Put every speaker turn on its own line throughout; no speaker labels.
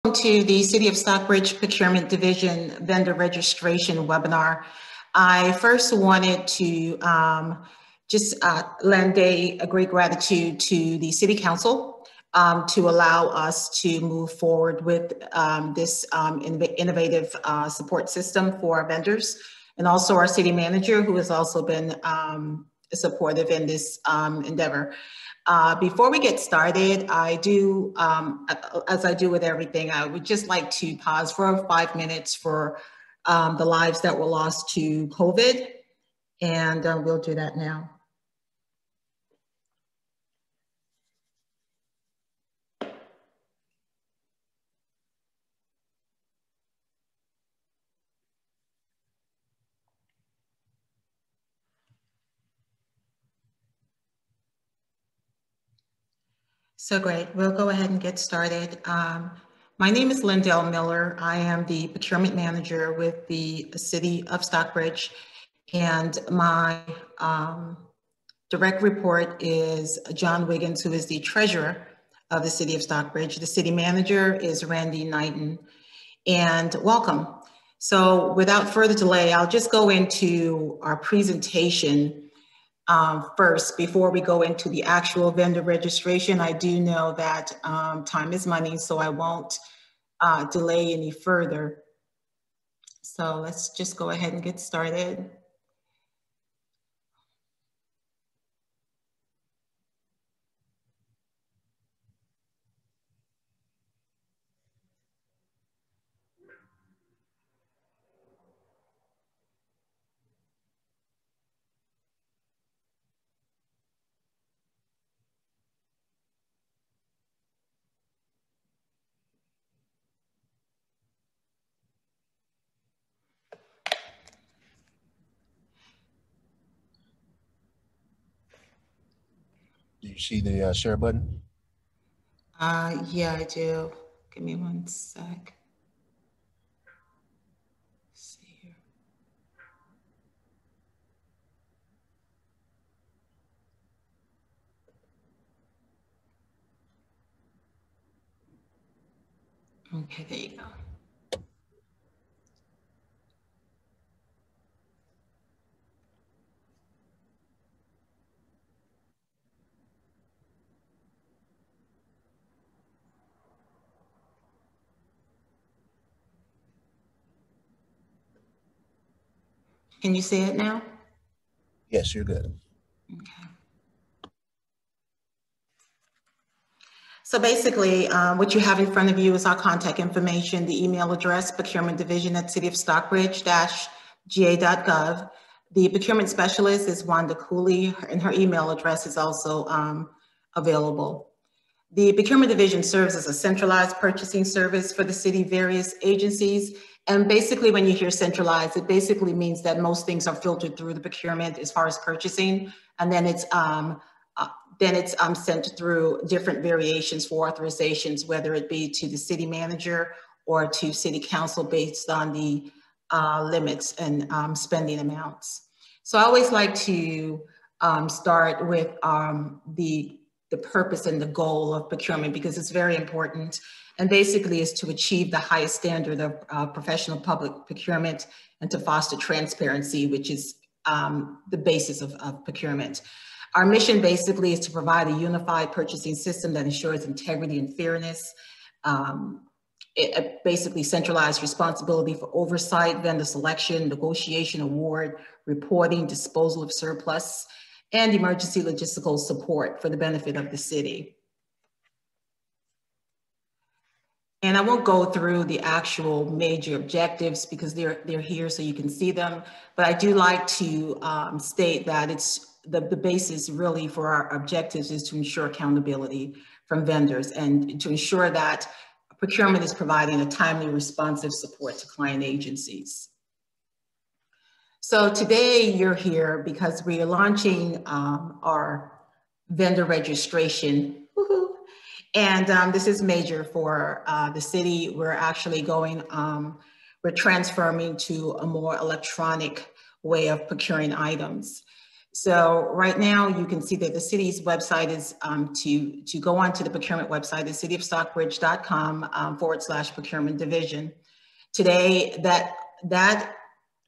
Welcome to the City of Stockbridge Procurement Division Vendor Registration webinar. I first wanted to lend a great gratitude to the City Council to allow us to move forward with this innovative support system for our vendors, and also our City Manager, who has also been supportive in this endeavor. Before we get started, I do, as I do with everything, I would just like to pause for 5 minutes for the lives that were lost to COVID, and we'll do that now. So great, we'll go ahead and get started. My name is Lindell Miller. I am the procurement manager with the City of Stockbridge, and my direct report is John Wiggins, who is the treasurer of the City of Stockbridge. The city manager is Randy Knighton, and welcome. So without further delay, I'll just go into our presentation first, before we go into the actual vendor registration. I do know that time is money, so I won't delay any further. So let's just go ahead and get started.
Do you see the share button?
Yeah, I do. Give me 1 sec. Let's see here. Okay, there you go. Can you see it now?
Yes, you're good.
Okay. So basically, what you have in front of you is our contact information, the email address, procurement-division@cityofstockbridge-ga.gov. The procurement specialist is Wanda Cooley, and her email address is also available. The procurement division serves as a centralized purchasing service for the city, various agencies. And basically, when you hear centralized, it basically means that most things are filtered through the procurement as far as purchasing, and then it's sent through different variations for authorizations, whether it be to the city manager or to city council based on the limits and spending amounts. So I always like to start with the purpose and the goal of procurement, because it's very important, and basically is to achieve the highest standard of professional public procurement and to foster transparency, which is the basis of procurement. Our mission basically is to provide a unified purchasing system that ensures integrity and fairness. It basically centralized responsibility for oversight, vendor selection, negotiation, award, reporting, disposal of surplus, and emergency logistical support for the benefit of the city. And I won't go through the actual major objectives because they're here so you can see them, but I do like to state that it's the basis really for our objectives is to ensure accountability from vendors and to ensure that procurement is providing a timely, responsive support to client agencies. So today you're here because we are launching our vendor registration. Woohoo. And this is major for the city. We're actually going, we're transforming to a more electronic way of procuring items. So right now you can see that the city's website is to go onto the procurement website, the cityofstockbridge.com /procurement division. Today, that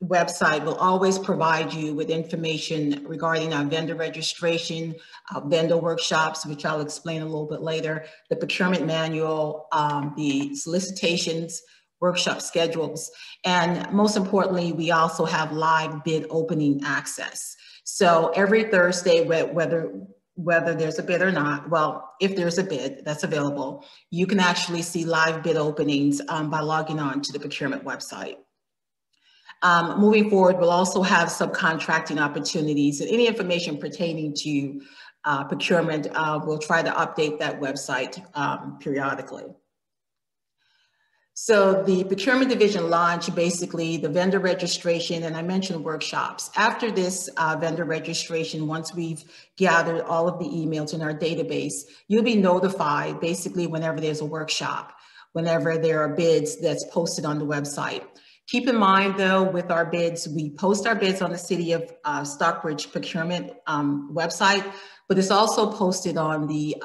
website will always provide you with information regarding our vendor registration, vendor workshops, which I'll explain a little bit later, the procurement manual, the solicitations, workshop schedules, and most importantly, we also have live bid opening access. So every Thursday, whether there's a bid or not, well, if there's a bid that's available, you can actually see live bid openings by logging on to the procurement website. Moving forward, we'll also have subcontracting opportunities and any information pertaining to procurement. We'll try to update that website periodically. So the procurement division launched basically the vendor registration, and I mentioned workshops. After this vendor registration, once we've gathered all of the emails in our database, you'll be notified basically whenever there's a workshop, whenever there are bids that's posted on the website. Keep in mind though, with our bids, we post our bids on the City of Stockbridge procurement website, but it's also posted on the,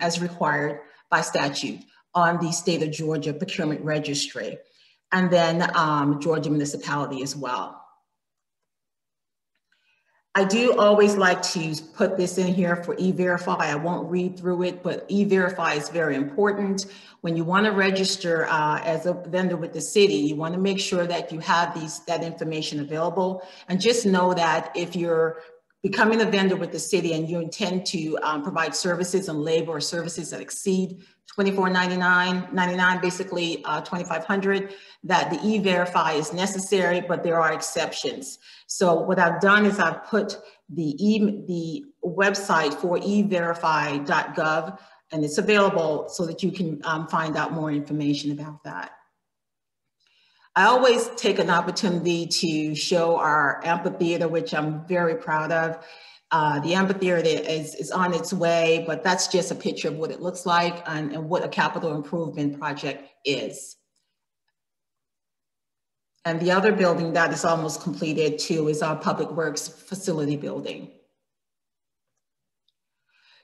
as required by statute, on the state of Georgia procurement registry, and then Georgia municipality as well. I do always like to put this in here for E-Verify. I won't read through it, but E-Verify is very important. When you want to register as a vendor with the city, you want to make sure that you have that information available. And just know that if you're becoming a vendor with the city and you intend to provide services and labor or services that exceed $24.99, basically $2,500, that the E-Verify is necessary, but there are exceptions. So what I've done is I've put the website for everify.gov, and it's available so that you can find out more information about that. I always take an opportunity to show our amphitheater, which I'm very proud of. The amphitheater is on its way, but that's just a picture of what it looks like and what a capital improvement project is. And the other building that is almost completed too is our Public Works facility building.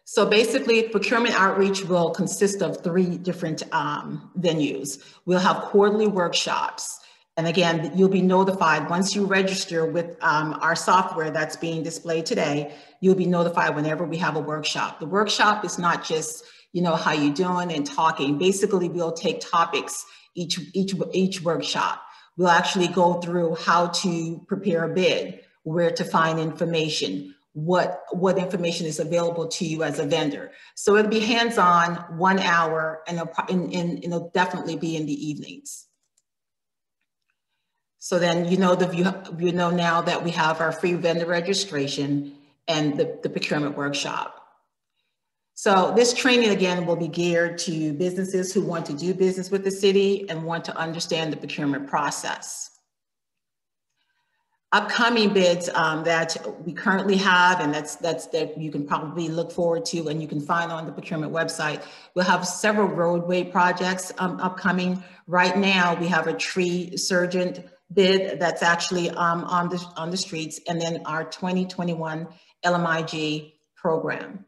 So basically, procurement outreach will consist of 3 different venues. We'll have quarterly workshops. And again, you'll be notified once you register with our software that's being displayed today, you'll be notified whenever we have a workshop. The workshop is not just, you know, how you doing and talking. Basically, we'll take topics each workshop. We'll actually go through how to prepare a bid, where to find information, what information is available to you as a vendor. So it'll be hands-on, 1 hour, and it'll definitely be in the evenings. So then you know now that we have our free vendor registration and the procurement workshop. So this training again will be geared to businesses who want to do business with the city and want to understand the procurement process. Upcoming bids that we currently have, and that you can probably look forward to and you can find on the procurement website. We'll have several roadway projects upcoming. Right now, we have a tree surgeon bid that's actually on the streets, and then our 2021 LMIG program.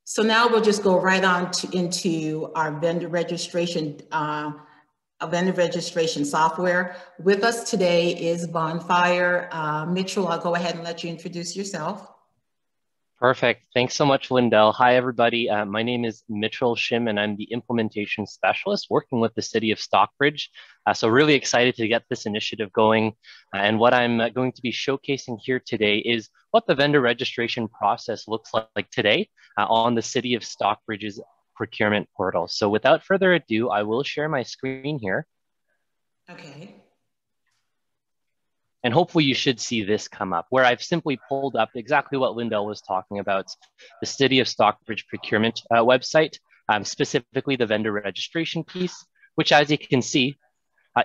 So now we'll just go right on into our vendor registration software. With us today is Bonfire. Mitchell, I'll go ahead and let you introduce yourself.
Perfect. Thanks so much, Lindell. Hi, everybody. My name is Mitchell Shim, and I'm the implementation specialist working with the City of Stockbridge. So really excited to get this initiative going. And what I'm going to be showcasing here today is what the vendor registration process looks like today on the City of Stockbridge's procurement portal. So without further ado, I will share my screen here.
Okay.
And hopefully you should see this come up, where I've simply pulled up exactly what Lindell was talking about, the City of Stockbridge procurement website, specifically the vendor registration piece, which, as you can see,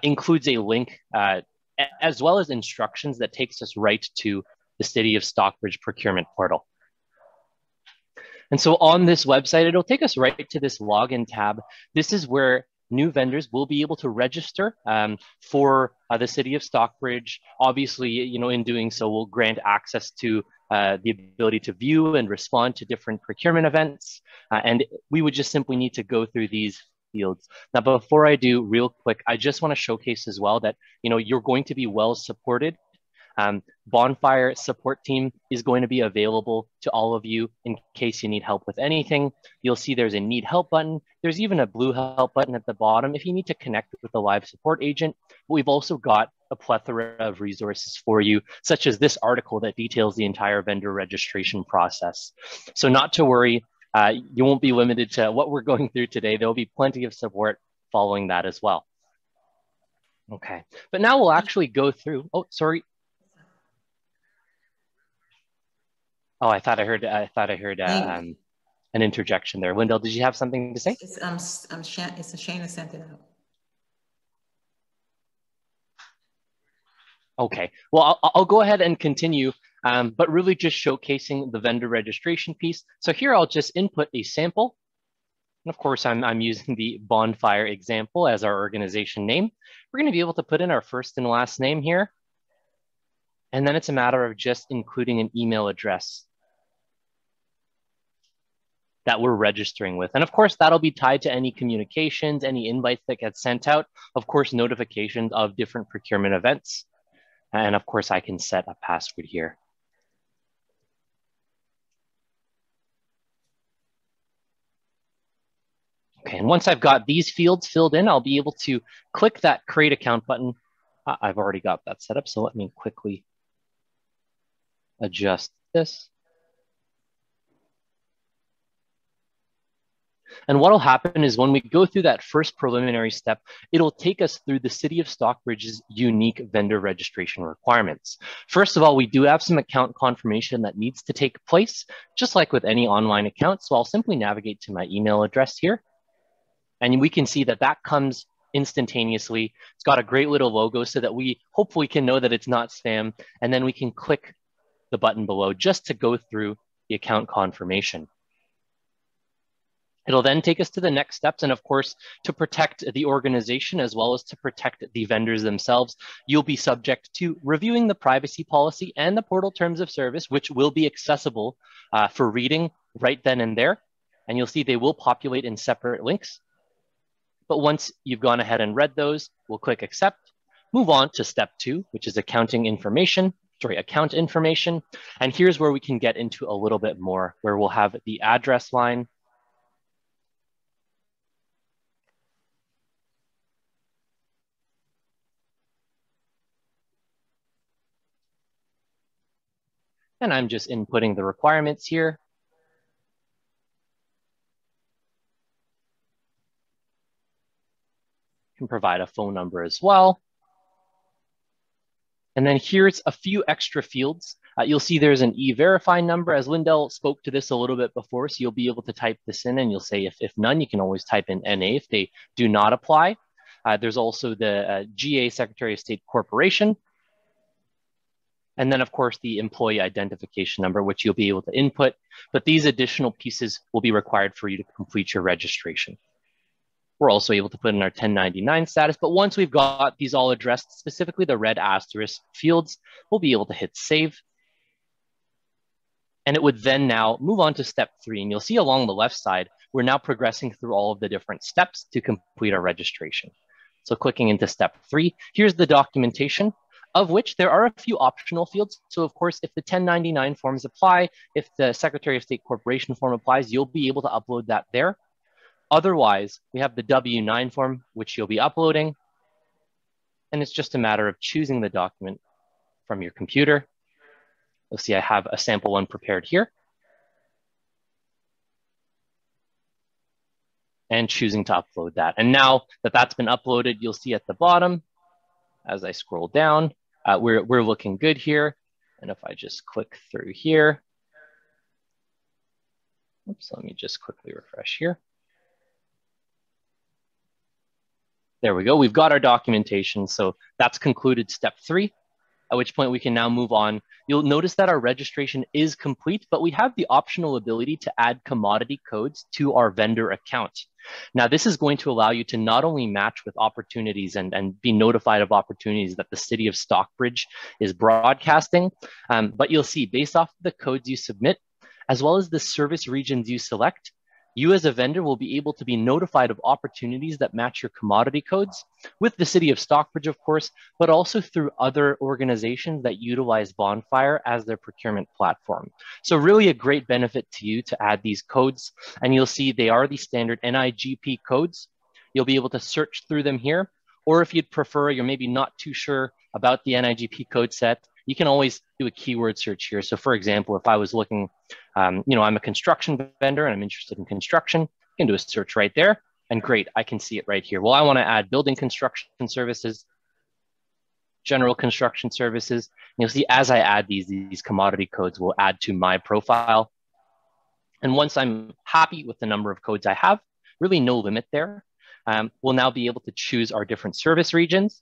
includes a link as well as instructions that takes us right to the City of Stockbridge procurement portal. And so on this website, it'll take us right to this login tab. This is where new vendors will be able to register for the city of Stockbridge. Obviously, you know, in doing so, we'll grant access to the ability to view and respond to different procurement events. And we would just simply need to go through these fields. Now, before I do, real quick, I just want to showcase as well that, you know, you're going to be well supported. Bonfire support team is going to be available to all of you in case you need help with anything. You'll see there's a need help button. There's even a blue help button at the bottom if you need to connect with a live support agent. But we've also got a plethora of resources for you, such as this article that details the entire vendor registration process. So not to worry, you won't be limited to what we're going through today. There'll be plenty of support following that as well. Okay, but now we'll actually go through, oh, sorry. Oh, I thought I heard an interjection there. Wendell, did you have something to say?
It's Shana sent it out.
Okay, well, I'll go ahead and continue, but really just showcasing the vendor registration piece. So here I'll just input a sample. And of course, I'm using the Bonfire example as our organization name. We're going to be able to put in our first and last name here. And then it's a matter of just including an email address that we're registering with. And of course, that'll be tied to any communications, any invites that get sent out, of course, notifications of different procurement events. And of course, I can set a password here. Okay, and once I've got these fields filled in, I'll be able to click that Create Account button. I've already got that set up, so let me quickly adjust this. And what'll happen is when we go through that first preliminary step, it'll take us through the City of Stockbridge's unique vendor registration requirements. First of all, we do have some account confirmation that needs to take place, just like with any online account. So I'll simply navigate to my email address here. And we can see that that comes instantaneously. It's got a great little logo so that we hopefully can know that it's not spam. And then we can click the button below just to go through the account confirmation. It'll then take us to the next steps. And of course, to protect the organization as well as to protect the vendors themselves, you'll be subject to reviewing the privacy policy and the portal terms of service, which will be accessible for reading right then and there. And you'll see they will populate in separate links. But once you've gone ahead and read those, we'll click accept, move on to step 2, which is account information. And here's where we can get into a little bit more, where we'll have the address line. And I'm just inputting the requirements here. Can provide a phone number as well. And then here's a few extra fields. You'll see there's an e-verify number, as Lindell spoke to this a little bit before, so you'll be able to type this in and you'll say if none, you can always type in NA if they do not apply. There's also the GA Secretary of State Corporation. And then of course the employee identification number, which you'll be able to input, but these additional pieces will be required for you to complete your registration. We're also able to put in our 1099 status, but once we've got these all addressed, specifically the red asterisk fields, we'll be able to hit save. And it would then now move on to step 3. And you'll see along the left side, we're now progressing through all of the different steps to complete our registration. So clicking into step 3, here's the documentation, of which there are a few optional fields. So of course, if the 1099 forms apply, if the Secretary of State Corporation form applies, you'll be able to upload that there. Otherwise, we have the W-9 form, which you'll be uploading. And it's just a matter of choosing the document from your computer. You'll see I have a sample one prepared here. And choosing to upload that. And now that that's been uploaded, you'll see at the bottom, as I scroll down, we're looking good here. And if I just click through here, oops, let me just quickly refresh here. There we go. We've got our documentation. So that's concluded step 3, at which point we can now move on. You'll notice that our registration is complete, but we have the optional ability to add commodity codes to our vendor account. Now, this is going to allow you to not only match with opportunities and be notified of opportunities that the city of Stockbridge is broadcasting, but you'll see based off the codes you submit, as well as the service regions you select, you as a vendor will be able to be notified of opportunities that match your commodity codes with the city of Stockbridge, of course, but also through other organizations that utilize Bonfire as their procurement platform. So really a great benefit to you to add these codes, and you'll see they are the standard NIGP codes. You'll be able to search through them here, or if you'd prefer, you're maybe not too sure about the NIGP code set, you can always do a keyword search here. So for example, if I was looking, I'm a construction vendor and I'm interested in construction, I can do a search right there and great, I can see it right here. Well, I want to add building construction services, general construction services. And you'll see as I add these commodity codes will add to my profile. And once I'm happy with the number of codes I have, really no limit there, we'll now be able to choose our different service regions.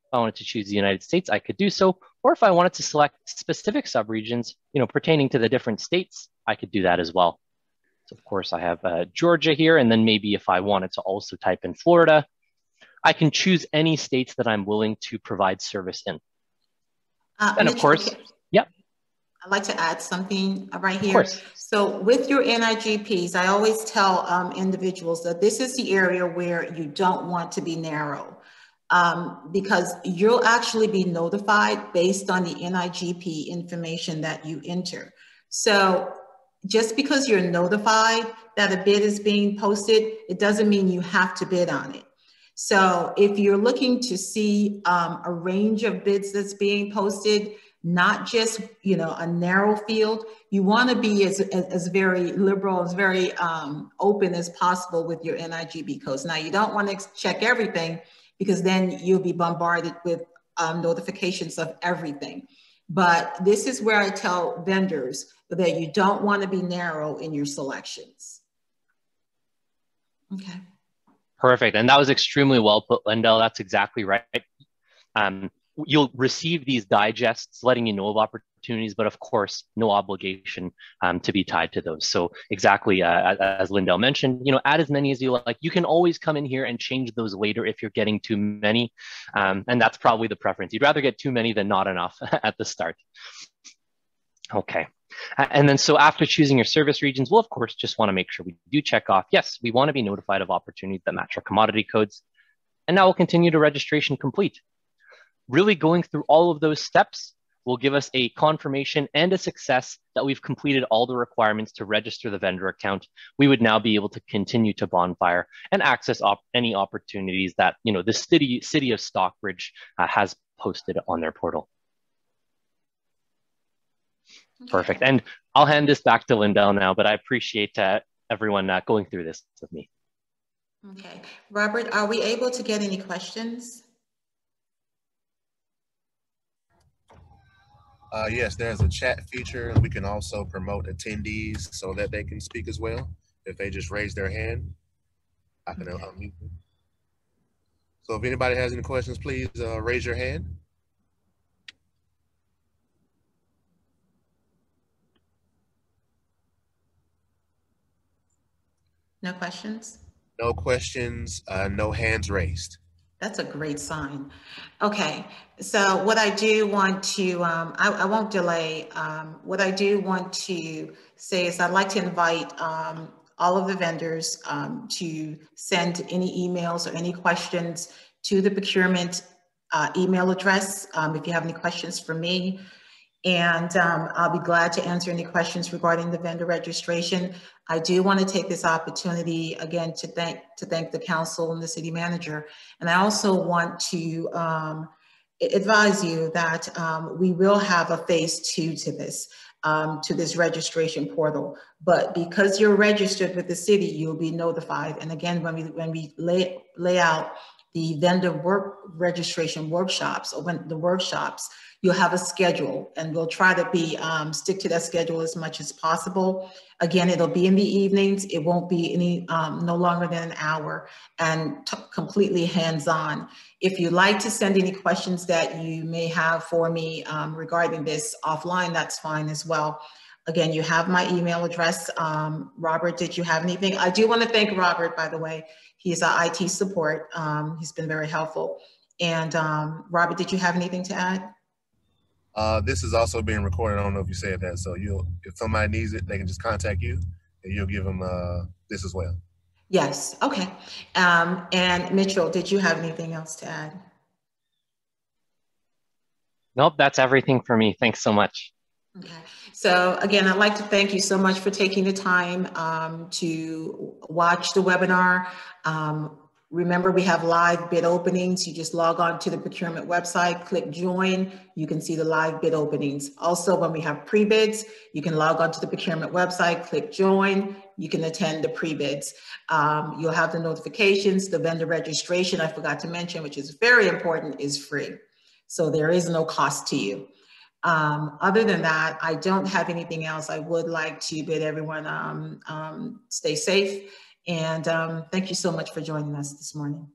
If I wanted to choose the United States, I could do so. Or if I wanted to select specific subregions, pertaining to the different states, I could do that as well. So of course I have Georgia here. And then maybe if I wanted to also type in Florida, I can choose any states that I'm willing to provide service in. And of course, yep.
I'd like to add something right here. So with your NIGPs, I always tell individuals that this is the area where you don't want to be narrow. Because you'll actually be notified based on the NIGP information that you enter. So just because you're notified that a bid is being posted, it doesn't mean you have to bid on it. So if you're looking to see a range of bids that's being posted, not just a narrow field, you want to be as very liberal, as very open as possible with your NIGP codes. Now you don't want to check everything, because then you'll be bombarded with notifications of everything. But this is where I tell vendors that you don't want to be narrow in your selections. Okay.
Perfect. And that was extremely well put, Lindell. That's exactly right. You'll receive these digests letting you know of opportunities, but of course, no obligation to be tied to those. So exactly as Lindell mentioned, add as many as you like. You can always come in here and change those later if you're getting too many. And that's probably the preference. You'd rather get too many than not enough at the start. Okay. And then so after choosing your service regions, we'll of course just want to make sure we do check off, yes, we want to be notified of opportunities that match our commodity codes. And now we'll continue to registration complete. Really going through all of those steps will give us a confirmation and a success that we've completed all the requirements to register the vendor account. We would now be able to continue to Bonfire and access any opportunities that the city of Stockbridge has posted on their portal. Okay. Perfect. And I'll hand this back to Lindell now, but I appreciate everyone going through this with me.
Okay. Robert, are we able to get any questions?
Yes, there's a chat feature. We can also promote attendees so that they can speak as well. If they just raise their hand, I can unmute them. So if anybody has any questions, please raise your hand.
No questions?
No questions, no hands raised.
That's a great sign. Okay, so what I do want to, I won't delay. What I do want to say is I'd like to invite all of the vendors to send any emails or any questions to the procurement email address if you have any questions for me. And I'll be glad to answer any questions regarding the vendor registration. I do want to take this opportunity again to thank the council and the city manager. And I also want to advise you that we will have a phase 2 to this registration portal. But because you're registered with the city, you'll be notified. And again, when we lay out the vendor registration workshops, or when the workshops, you'll have a schedule, and we'll try to stick to that schedule as much as possible. Again, it'll be in the evenings. It won't be no longer than an hour, and completely hands-on. If you'd like to send any questions that you may have for me regarding this offline, that's fine as well. Again, you have my email address. Robert, did you have anything? I do want to thank Robert, by the way. He's our IT support. He's been very helpful. And Robert, did you have anything to add?
This is also being recorded. I don't know if you said that. So if somebody needs it, they can just contact you and you'll give them this as well.
Yes, okay. And Mitchell, did you have anything else to add?
Nope, that's everything for me. Thanks so much.
Okay, so again, I'd like to thank you so much for taking the time to watch the webinar. Remember, we have live bid openings. You just log on to the procurement website, click join. You can see the live bid openings. Also, when we have pre-bids, you can log on to the procurement website, click join. You can attend the pre-bids. You'll have the notifications. The vendor registration, I forgot to mention, which is very important, is free. So there is no cost to you. Other than that, I don't have anything else. I would like to bid everyone stay safe. And thank you so much for joining us this morning.